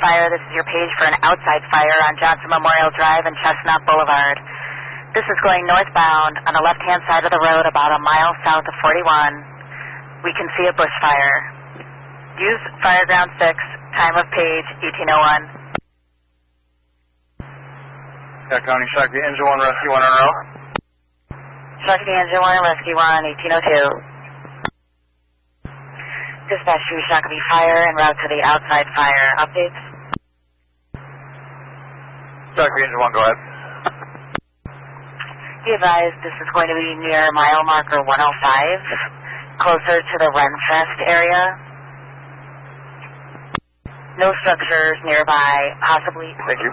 Fire. This is your page for an outside fire on Johnson Memorial Drive and Chestnut Blvd. This is going northbound on the left-hand side of the road about a mile south of 41. We can see a bush fire. Use Fireground 6, time of page 1801. County, Shakopee Engine 1, Rescue 1 on route. Shakopee Engine 1, Rescue 1, 1802. Dispatch to Shakopee Fire en route to the outside fire. Updates? Shakopee Engine 1, go ahead. Be advised, this is going to be near mile marker 105, closer to the Renfest area. No structures nearby, possibly. Thank you.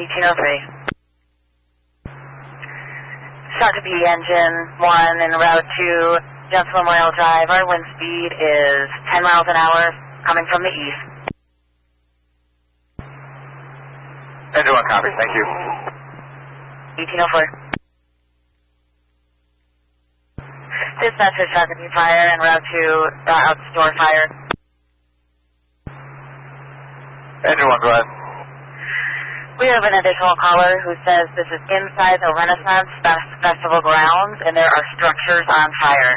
1803. Shakopee Engine 1 en route to Johnson Memorial Drive. Our wind speed is 10 miles an hour coming from the east. Engine 1, copy. Thank you. 1804. Dispatch to Shakopee Fire en route to outdoor fire. Engine 1, go ahead. We have an additional caller who says this is inside the Renaissance Festival grounds and there are structures on fire.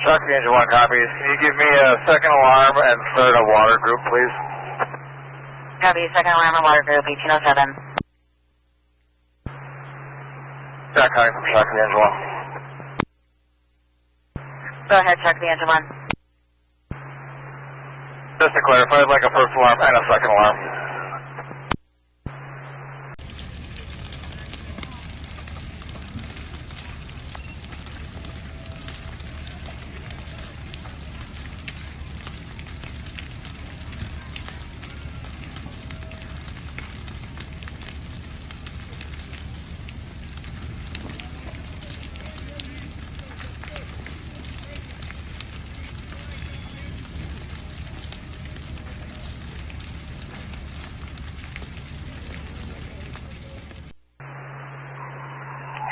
Shakopee Engine 1 copies. Can you give me a second alarm and start a water group, please? Copy, second alarm and water group, 1807. Jack County from Shakopee Engine 1. Go ahead, Shakopee Engine 1. Just to clarify, I'd like a first alarm and a second alarm.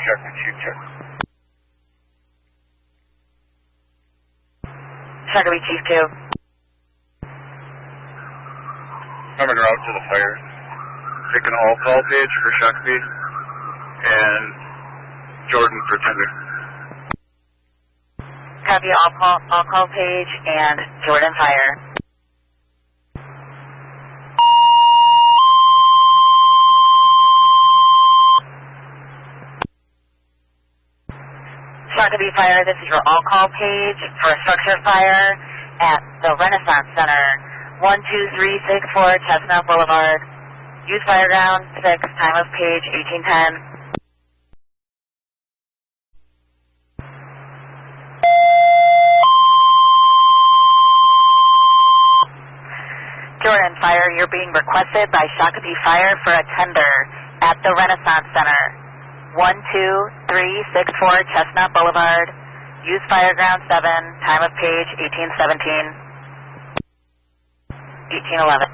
Shakopee Chief, check. Shakopee Chief 2. I'm en route to the fire. Take an all-call page for Shakopee and Jordan for tender. Copy all call page and Jordan Fire. Shakopee Fire, this is your all-call page for a structure fire at the Renaissance Center, 12364 Chestnut Blvd. Use Fireground 6, time of page 1810. Jordan Fire, you're being requested by Shakopee Fire for a tender at the Renaissance Center, 12364 Chestnut Blvd. Use Fireground 7, time of page 1817. 1811.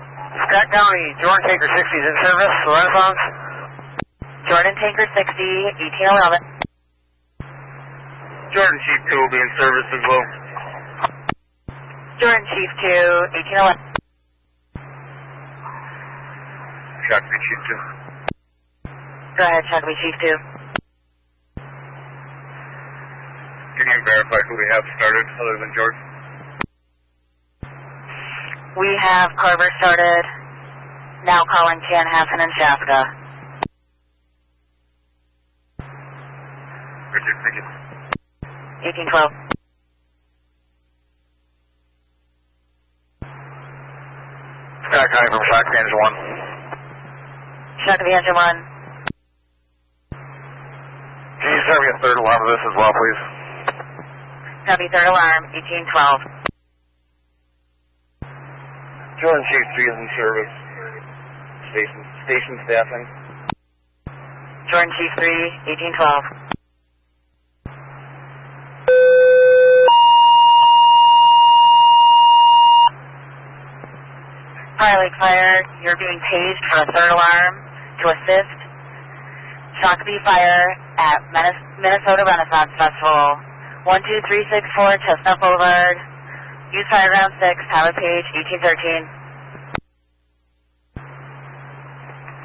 Scott County, Jordan Tanker 60 is in service, Renaissance. Jordan Tanker 60, 1811. Jordan Chief 2 will be in service as well. Jordan Chief 2, 1811. Shakopee Chief 2. Go ahead, Shakopee Chief 2. Can you verify who we have started other than Jordan? We have Carver started, now calling Chanhassen and Chaska. Richard, thank you. 1812. Scott County from Shakopee Engine 1. Shakopee Engine 1. Can you serve me a third alarm of this as well, please? Copy, third alarm, 1812. Jordan Chief 3 is in service. Station staffing. Jordan Chief 3, 1812. Fire Lake Fire, you're being paged for a third alarm to assist Shakopee Fire at Minnesota Renaissance Festival, 12364 Chestnut Blvd. Use fire ground 6, pilot page 1813.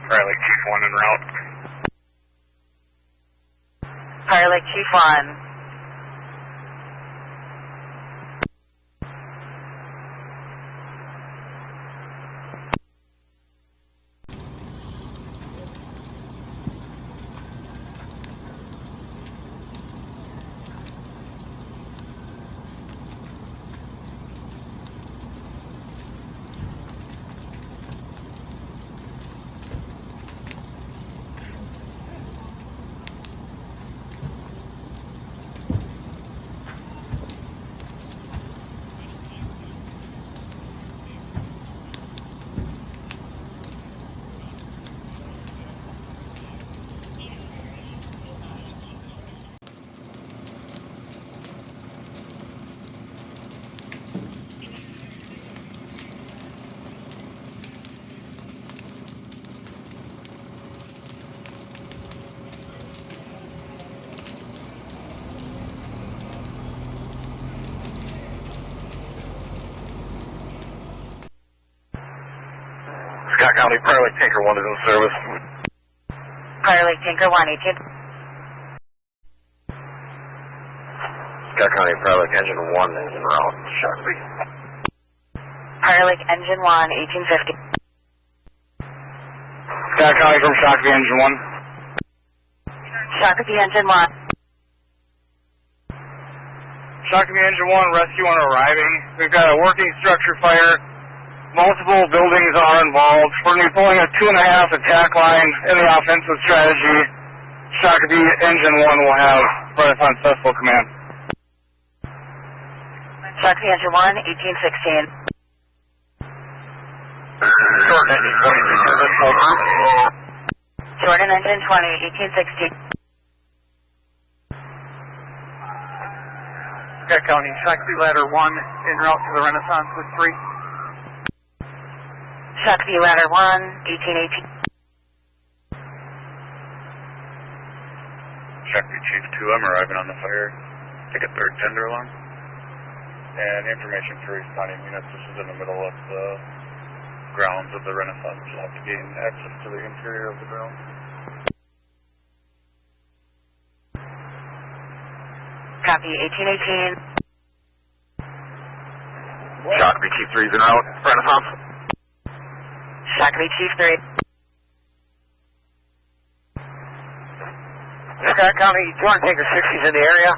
Prairie Lake Chief 1 en route. Prairie Lake Chief 1. Scott County, Prairie Lake Tanker 1 is in service. Prairie Lake Tanker 1, 18. Scott County, Prairie Lake Engine 1 is en route. Shakopee. Prairie Lake Engine 1, 1850. Scott County from Shakopee Engine 1. Shakopee Engine 1. Shakopee Engine 1, rescue on arriving. We've got a working structure fire. Multiple buildings are involved. We're going to be pulling a 2.5 attack line in the offensive strategy. Shakopee Engine 1 will have Renaissance Festival command. Shakopee Engine 1, 1816. Jordan Engine 20, Jordan Engine 20, 1816. Scott County, Shakopee Ladder 1 en route to the Renaissance with 3. Shakopee Ladder 1, 1818. Shakopee Chief 2, I'm arriving on the fire. Take a third tender alarm. And information for responding units. This is in the middle of the grounds of the Renaissance. You'll have to gain access to the interior of the grounds. Copy, 1818. Shakopee Chief 3 is en route. Renaissance. Shakopee Chief 3. Scott County, Jordan Tanker 60 is in the area.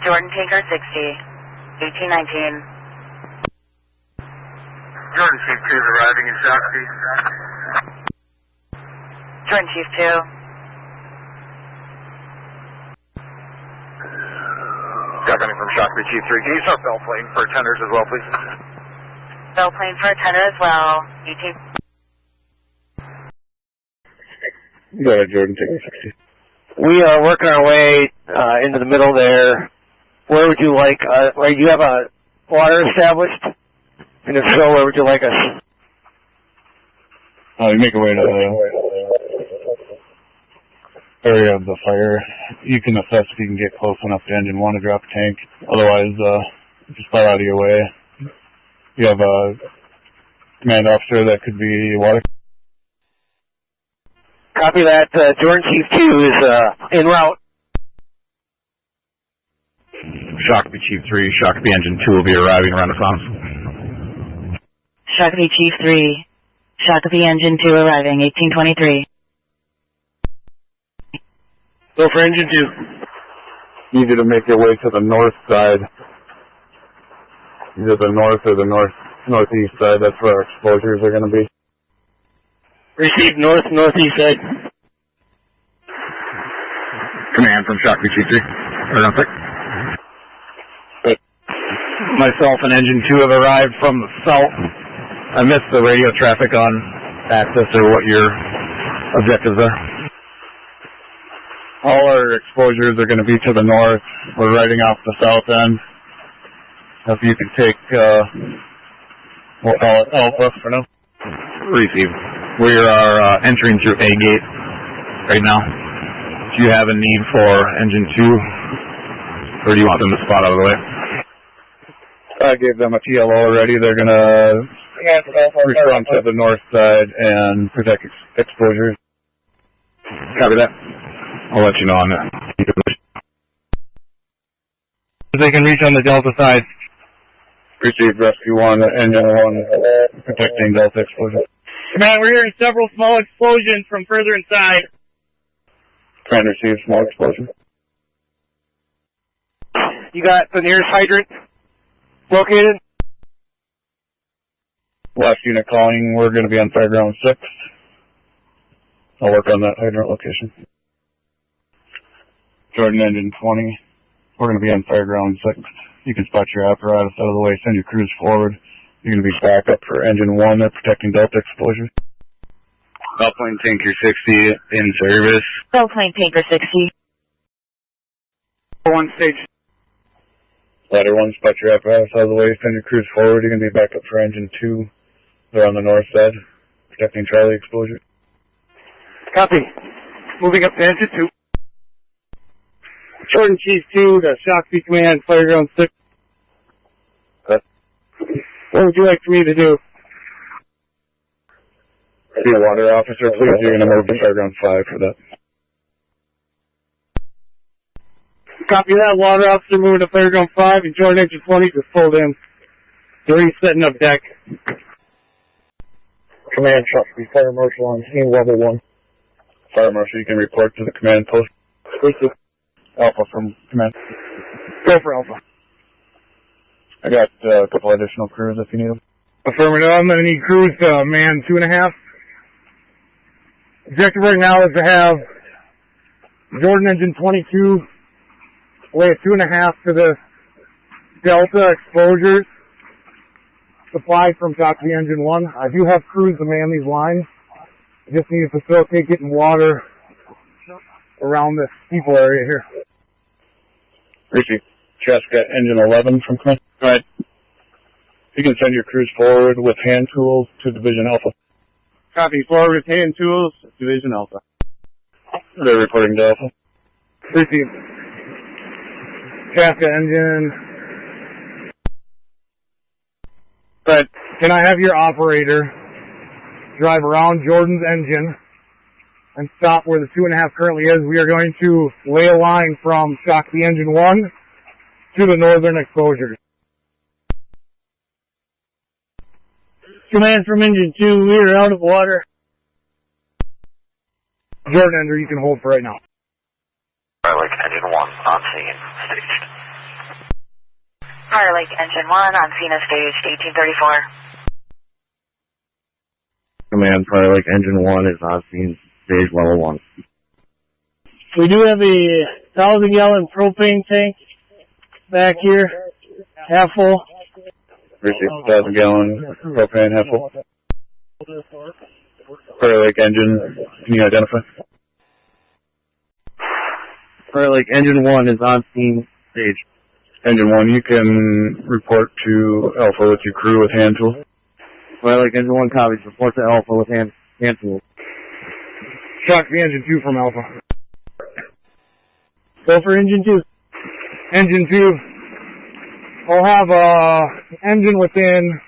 Jordan Tanker 60, 1819. Jordan Chief 2 is arriving in Shakopee. Jordan Chief 2. Scott County from Shakopee Chief 3. Can you start bell playing for tenders as well, please? Bell plane for a tender as well, 18. Go ahead, Jordan, take 60. We are working our way into the middle there. Where would you like, do you have a water established? And if so, where would you like us? You make your way to the area of the fire. You can assess if you can get close enough to Engine 1 to drop a tank. Otherwise, just fire out of your way. You have a command officer that could be water. Copy that. Jordan Chief 2 is en route. Shakopee Chief 3, Shakopee Engine 2 will be arriving Renaissance. Shakopee Chief 3, Shakopee Engine 2 arriving, 1823. Go for Engine 2. Need you to make your way to the north side. Either the north or the northeast side. That's where our exposures are going to be. Receive northeast side. Command from Shakopee Chief 3. Renaissance. Myself and Engine 2 have arrived from the south. I missed the radio traffic on access or what your objectives are. All our exposures are going to be to the north. We're riding off the south end. If you can take, we'll call it Alpha for now. Receive. We are entering through A gate right now. Do you have a need for engine 2? Or do you want them to spot out of the way? I gave them a TLO already. They're going to respond to the north side and protect exposures. Copy that. I'll let you know on that. They can reach on the Delta side. Received Rescue 1, Engine 1, protecting Delta exposure. Command, we're hearing several small explosions from further inside. Command received small explosion. You got the nearest hydrant located? Last unit calling, we're going to be on Fairground 6. I'll work on that hydrant location. Jordan Engine 20, we're going to be on Fairground 6. You can spot your apparatus out of the way, send your crews forward. You're going to be back up for Engine 1, they're protecting Delta exposure. Bellplane Tanker 60 in service. Bellplane Tanker 60. 1 stage. Ladder 1, spot your apparatus out of the way, send your crews forward. You're going to be back up for Engine 2. They're on the north side, protecting Charlie exposure. Copy. Moving up to Engine 2. Jordan Chief 2 to Shakopee Command, Fairground 6. Cut. What would you like for me to do? See a water officer, please. You're going to move to Fairground 5 for that. Copy that, water officer moving to Fairground 5 and Jordan Engine 20 just pulled in. 3 setting up deck. Command Shakopee Fire Marshal on scene, level 1. Fire Marshal, you can report to the command post. Alpha from command. Go for Alpha. I got a couple additional crews if you need them. Affirmative, I'm going to need crews to man 2.5. Objective right now is to have Jordan Engine 22 lay at 2.5 to the Delta exposures supplied from Shakopee Engine 1. I do have crews to man these lines. I just need to facilitate getting water around this steeple area here. Receive. Chaska Engine 11 from command. Go ahead. You can send your crews forward with hand tools to Division Alpha. Copy, forward with hand tools, Division Alpha. They're reporting to Alpha. Receive. Chaska Engine. But can I have your operator drive around Jordan's engine and stop where the 2.5 currently is? We are going to lay a line from Shakopee Engine 1 to the northern exposures. Command from Engine 2, we are out of water. Jordan Ender, you can hold for right now. Fire Lake Engine 1 on scene, staged. Fire Lake Engine 1 on scene as staged, 1834. Command, Prairie Lake Engine 1 is on scene, stage level 1. We do have a 1,000-gallon propane tank back here, half full. Receive 1,000-gallon propane, half full. Prairie Lake Engine, can you identify? Prairie Lake Engine 1 is on scene, stage. Engine 1, you can report to Alpha with your crew with hand tools. Prairie Lake Engine 1 copies, report to Alpha with hand tools. Shakopee Engine 2 from Alpha. Go for Engine 2. Engine 2. I'll have a engine within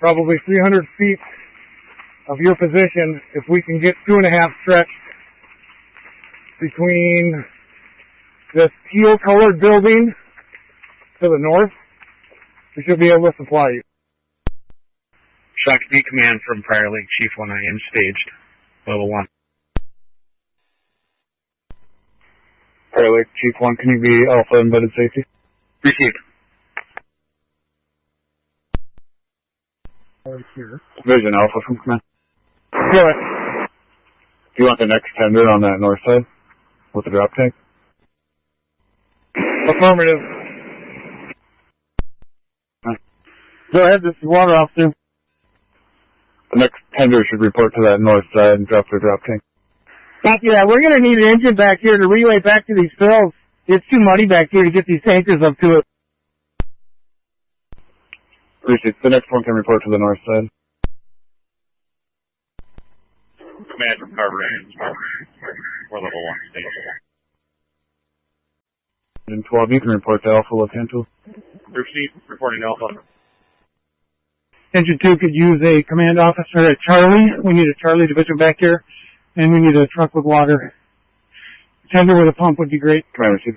probably 300 feet of your position. If we can get 2.5 stretched between this teal-colored building to the north, we should be able to supply you. Shakopee Command from Prairie Lake Chief 1, I am staged. Level 1. Prairie Lake Chief 1, can you be Alpha embedded safety? Received. Vision Alpha from command. Go ahead. Do you want the next tender on that north side with the drop tank? Affirmative. Go ahead, this is Water Officer. The next tender should report to that north side and drop their drop tank. Copy that. We're going to need an engine back here to relay back to these fills. It's too muddy back here to get these tankers up to it. Receive. The next one can report to the north side. Command from Carver Engine, 4 level 1 station. Engine 12, you can report to Alpha Latanto. Group Chief, reporting to Alpha. Engine 2 could use a command officer at Charlie. We need a Charlie division back here, and we need a truck with water. Tender with a pump would be great. Commander Chief.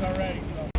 Already, so.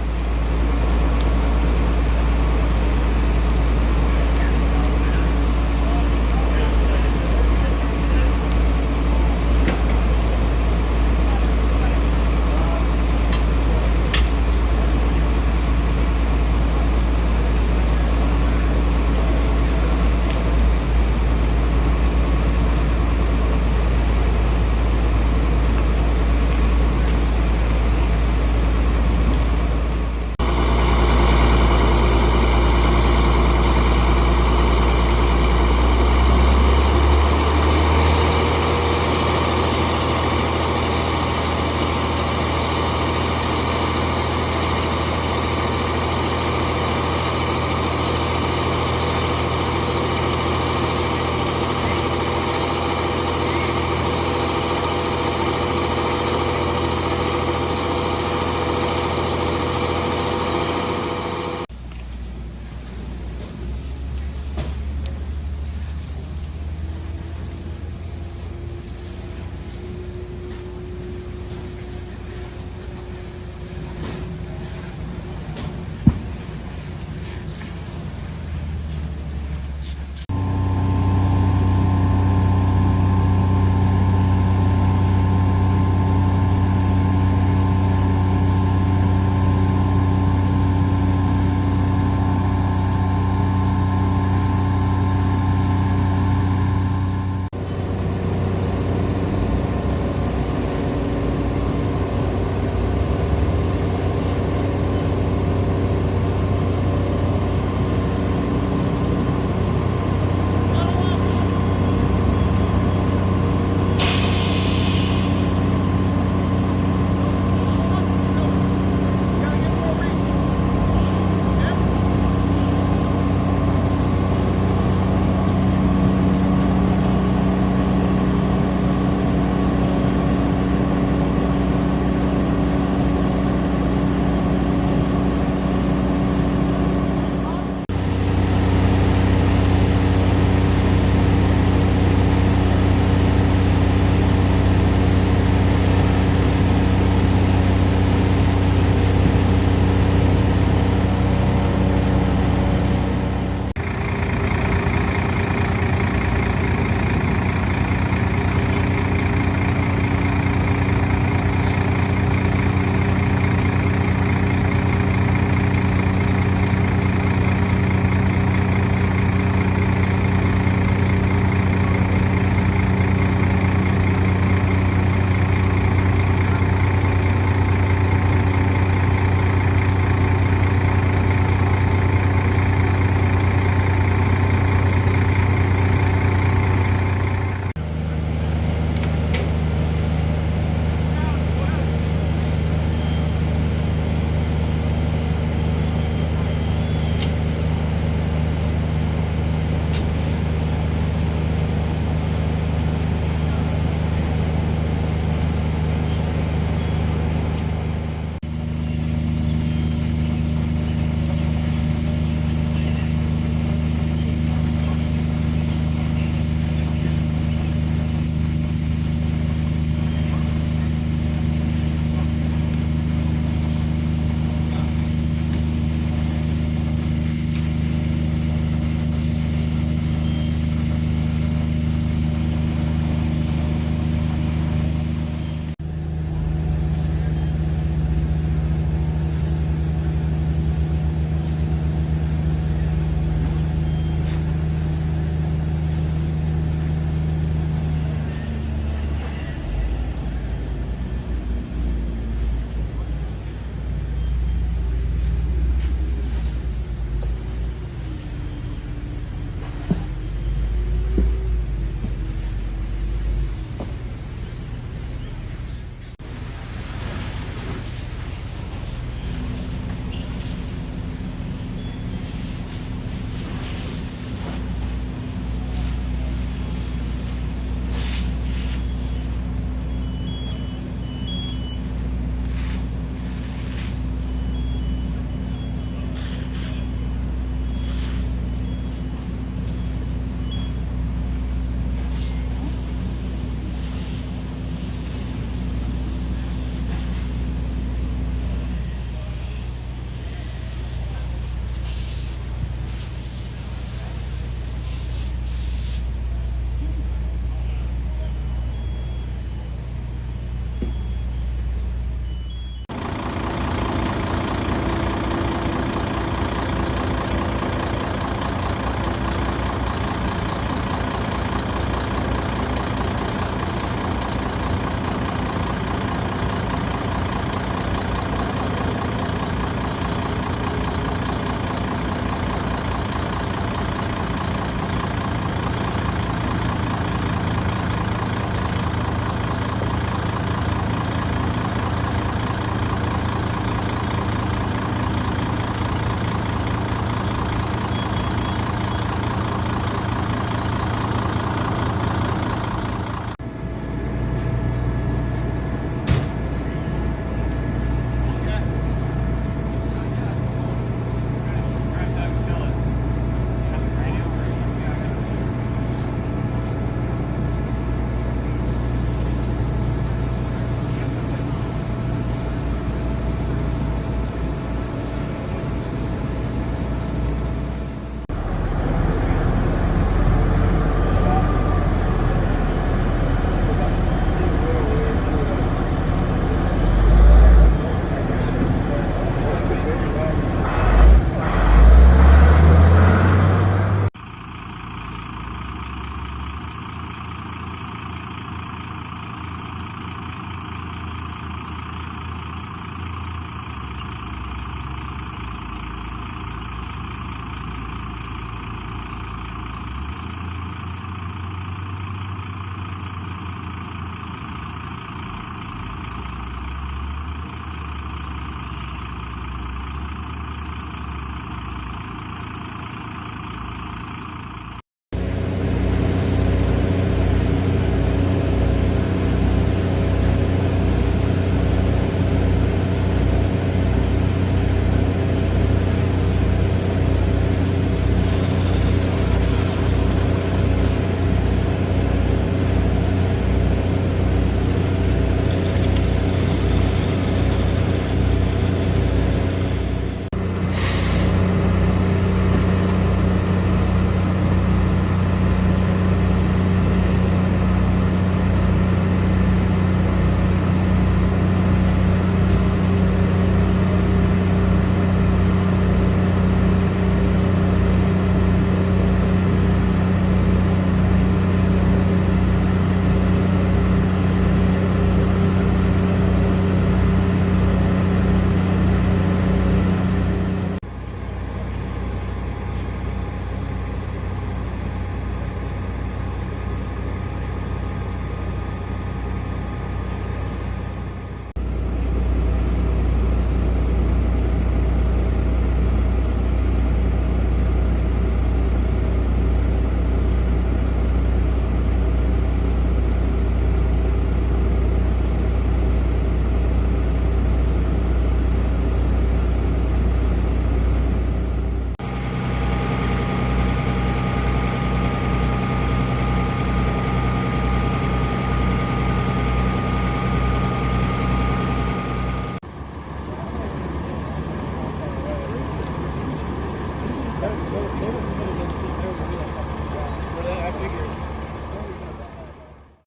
they were submitted